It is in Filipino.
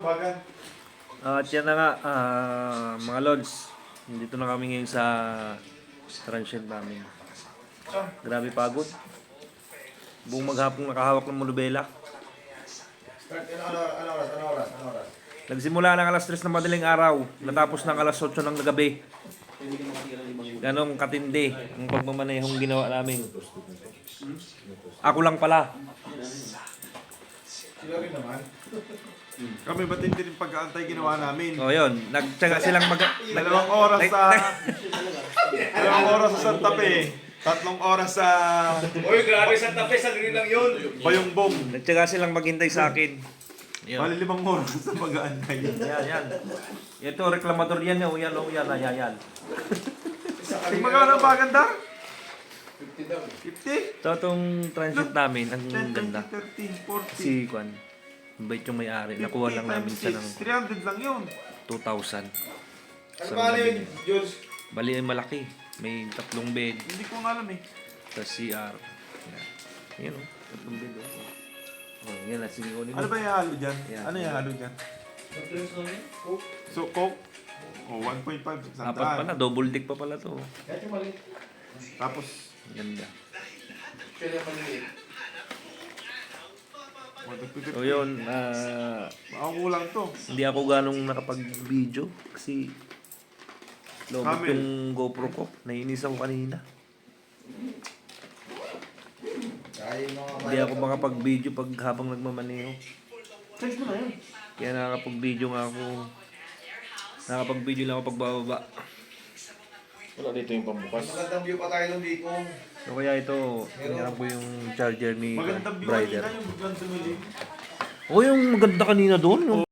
Bagan. At yan na nga, mga lods. Dito na kami ngayon sa transient namin. Grabe pagod. Buong maghapong nakahawak ng monobela. Start yun, ano oras? Nagsimula ng alas 3 ng madaling araw, natapos ng alas 8 ng gabi. Ganong katindi ang pagmamanehong ginawa namin. Ako lang pala. Sila rin naman. Kami ba't hindi rin pag-aantay ginawa namin? O yun, nagtsaga silang Dalawang oras sa Santa Fe. 3 oras sa Uy, grabe sa tabi, sagri lang yun. Bayongbong. Nagtsaga silang maghintay sa akin. Yun. Bali 5 oras sa pag-aantay. Yan. Ito, reklamador yan. Yan. Magkano ba ganda? 50? So, itong transit namin, ang 10, ganda. 20, 30, 40. Si Kwan, mabait yung may-ari. Nakuha lang namin siya ng 300 lang yun. 2,000. Ano ba yun, Jules? Bali ay malaki. May 3 bed. Hindi ko nga alam eh. Tapos CR. Yan. Yan o. 3 bed o. Oh, yan na. Sige ko nito. Ano ba ihalo dyan? Yeah. Ano ihalo dyan? So, Coke? O, 1.5. Apat pala. Double deck pa pala to. Kahit yung maliit. Tapos, Ganda. Kaya yung maliit. So yun. ako kulang to. Hindi ako ganong nakapag-video. Kasi lobot Camel. yung GoPro ko. Naiinis ako kanina. Hindi ako makapag-video pag habang nagmamaneho. Change mo na yun. Kaya nakakapag-video nga ako. Nakakapag-video lang ako pagbababa. Wala dito yung pambukas. Magandang view pa tayo doon dito. So kaya ito, tingnan ko yung charger ni Magandang view Brider. kanina yung biglang tumili. O yung maganda kanina doon. Yung